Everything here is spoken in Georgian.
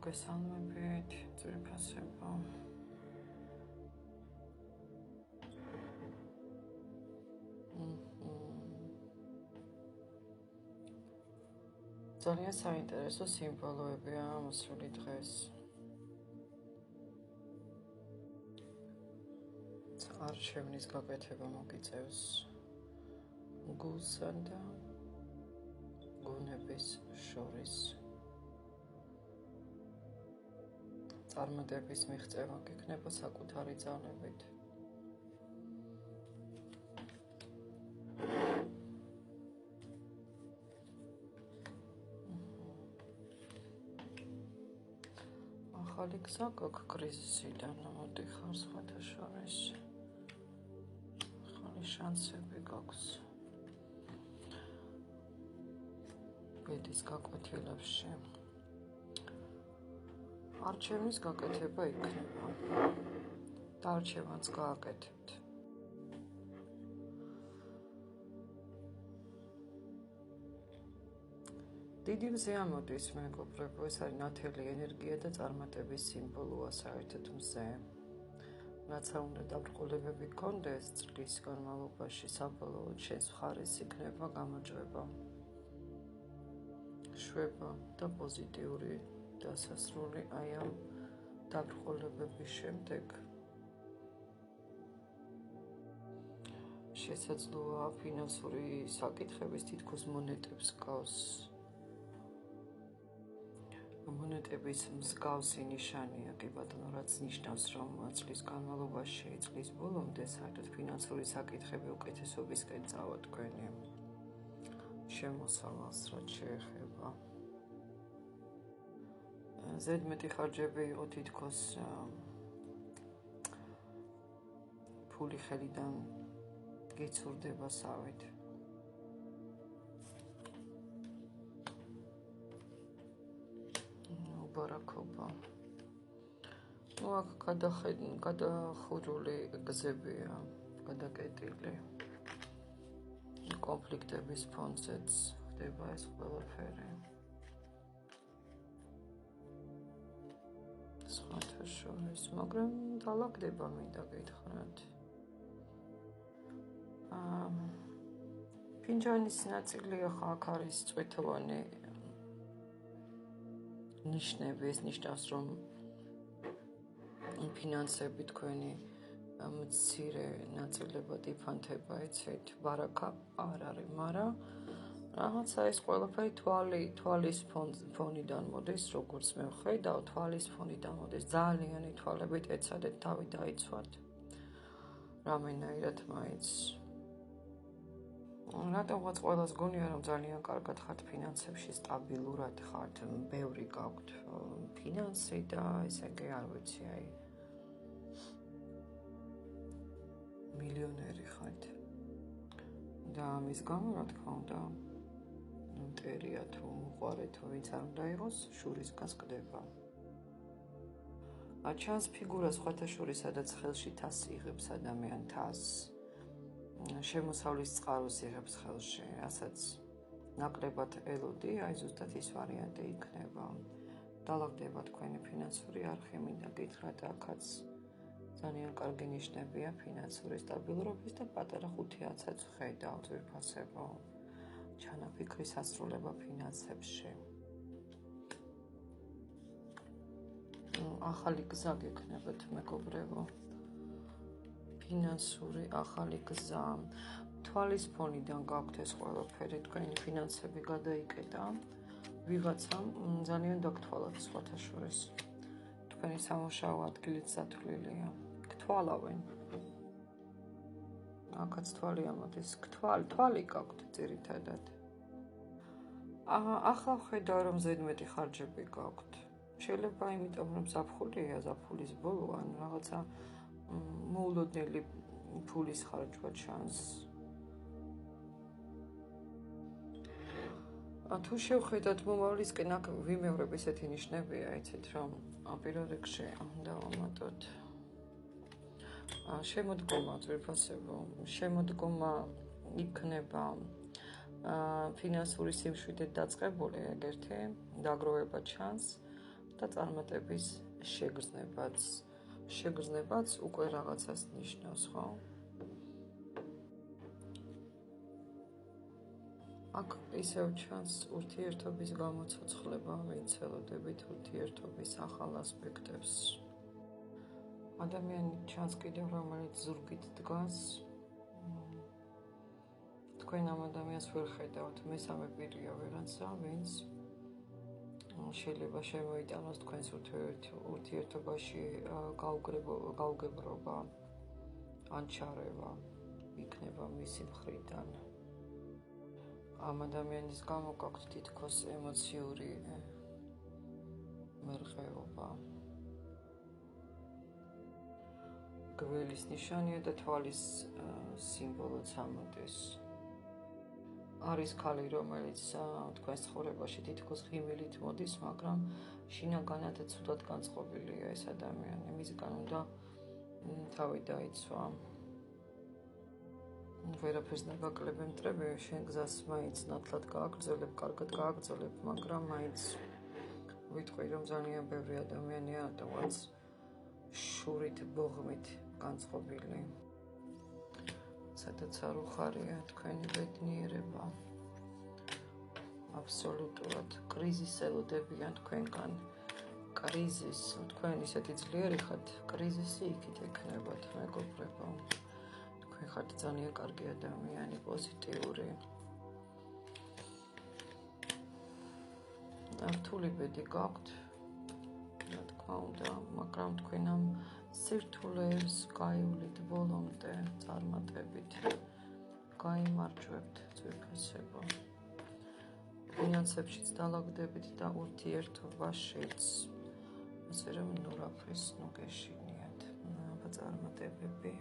მოგესალმებით, ძვირფასებო. ძალიან საინტერესო სიმბოლოებია მოსული დღეს. არჩევნის გაკეთება მოგიწევს გულსა და გონების შორის. წარმატების მიღწევა გექნება საკუთარი ძალებით. ახალი გზა გაქვს კრიზისიდან, მოდიხარ სხვათა შორის. ახალი შანსები გაქვს. ბედის გაკვეთილებში. არჩევნის გაკეთება იქნება. არჩევანს გააკეთებთ. დიდი მზე ამოდის, მეგობრებო, ეს არის ნათელი ენერგია და წარმატების სიმბოლოა საერთოდ მზე. რაცა უნდა დაბრკოლებები გქონდეს წლის განმავლობაში, საბოლოოდ შენს მხარეს იქნება გამარჯვება, შვება და პოზიტიური დასასრული აი ამ დაბრკოლებების შემდეგ. შესაძლოა ფინანსური საკითხების თითქოს მონეტებს გავს. მონეტების მსგავსი ნიშანია, კი ბატონო, რაც ნიშნავს, რომ წლის განმავლობაში, წლის ბოლომდე საერთოდ ფინანსური საკითხები უკეთესობისკენ წავა თქვენი შემოსავალს, რაც შეეხება. ზედმეტი ხარჯები იყო თითქოს ფული ხელიდან გიცურდება სავით. ბარაკობა. აქ გადახურული გზებია, გადაკეტილი. კონფლიქტების ფონზეც ხდება ეს ყველაფერი. სხვათა შორის, მაგრამ დალაგდება მინდა გითხრათ. ფინჯანის ნაწილი ახლა აქ არის წვეთოვანი ნიშნები, ეს ნიშნავს, რომ ფინანსები თქვენი მცირე ნაწილებად იფანთება, იცით, ბარაკა არ არის, მაგრამ რაღაცა ეს ყველაფერი თვალის ფონიდან მოდის, როგორც მე ვხედავ, თვალის ფონიდან მოდის, ძალიანი თვალებით ეცადეთ თავი დაიცვათ. რამენაირად მაინც. რატომღაც ყველას გონია, რომ ძალიან კარგად ხართ ფინანსებში, სტაბილურად ხართ, ბევრი გაქვთ ფინანსი და ესე იგი არ ვიცი, აი მილიონერი ხართ. და ამის გამო, რა თქმა უნდა, მტერია თუ მოყვარე თუ ვინც არ უნდა იყოს, შურის გასკდება. ჩანს ფიგურა სხვათა შორის, სადაც ხელში თასს იღებს ადამიანი, თასს. შემოსავლის წყაროს იღებს ხელში, რასაც ნაკლებად ელოდი, აი ზუსტად ის ვარიანტი იქნება. დალაგდება თქვენი ფინანსური არხი, მინდა გითხრათ, აქაც ძალიან კარგი ნიშნებია ფინანსური სტაბილურობის და პატარა 5-აცაც ვხედავ, ძვირფასებო. ჩანაფიქრის ასრულება ფინანსებში. ახალი გზა გექნებათ, მეგობრებო. ფინანსური ახალი გზა. თვალის ფონიდან გაქვთ ეს ყველაფერი, თქვენი ფინანსები გადაიკეტა. ვიღაცამ ძალიან დაგთვალათ სხვათა შორის. თქვენი სამუშაო ადგილიც სათვლილია. გთვალავენ. აქაც თვალი ამოდის. თვალი გაქვთ ძირითადად. ახლა ვხედავ, რომ ზედმეტი ხარჯები გაქვთ. შეიძლება იმიტომ, რომ ზაფხულია, ზაფხულის ბოლო, ან რაღაცა მოულოდნელი ფულის ხარჯვა ჩანს. თუ შევხედათ მომავლისკენ, აქ ვიმეორებ ესეთი ნიშნებია, იცით, რომ პირველ რიგში დავამატოთ. შემოდგომა, ძვირფასებო, შემოდგომა იქნება ფინანსური სიმშვიდე დაწყებული, ეგერთი, დაგროვება ჩანს და წარმატების შეგრძნებაც უკვე რაღაცას ნიშნავს, ხო? აქ ისევ ჩანს ურთიერთობის გამოცოცხლება, ვინც ელოდებით ურთიერთობის ახალ ასპექტებს. ადამიანი ჩანს კიდევ, რომელიც ზურგით დგას. თქვენ ამ ადამიანს ვერ ხედავთ, მესამე პირია ვიღაცა, ვინც შეიძლება შემოიტანოს თქვენს ურთიერთობაში გაუგებრობა, ან ჩარევა იქნება მისი მხრიდან. ამ ადამიანის გამო გაქვთ თითქოს ემოციური მერყეობა. გველის ნიშანია და თვალის სიმბოლოც ამოდის. არის ქალი, რომელიც თქვენს ცხოვრებაში თითქოს ღიმილით მოდის, მაგრამ შინაგანად ცუდად განწყობილია ეს ადამიანი. მისგან უნდა თავი დაიცვა. ვერაფერს დაგაკლებე მტრები, შენ გზას მაინც ნათლად გააგრძელებ, კარგად გააგრძელებ, მაგრამ მაინც ვიტყვი, რომ ძალიან ბევრი ადამიანია, რატომაც შურით, ბოღმით განწყობილი. სადაც არ უხარია თქვენი ბედნიერება. აბსოლუტურად კრიზის ელოდებიან თქვენგან. კრიზის, თქვენ ისეთი ძლიერი ხართ, კრიზისი იქით ექნებათ, მეგობრებო. თქვენ ხართ ძალიან კარგი ადამიანი, პოზიტიური. რთული ბედი გაქვთ, რა თქმა უნდა, მაგრამ თქვენ ამ სირთულეებს გაივლით ბოლომდე წარმატებით. გაიმარჯვებთ ძვირფასებო. ფინანსებშიც დალაგდებით და ურთიერთობაშიც. ასე რომ ნუ რაფრის ნუ გეშინიათ. აბა წარმატებები.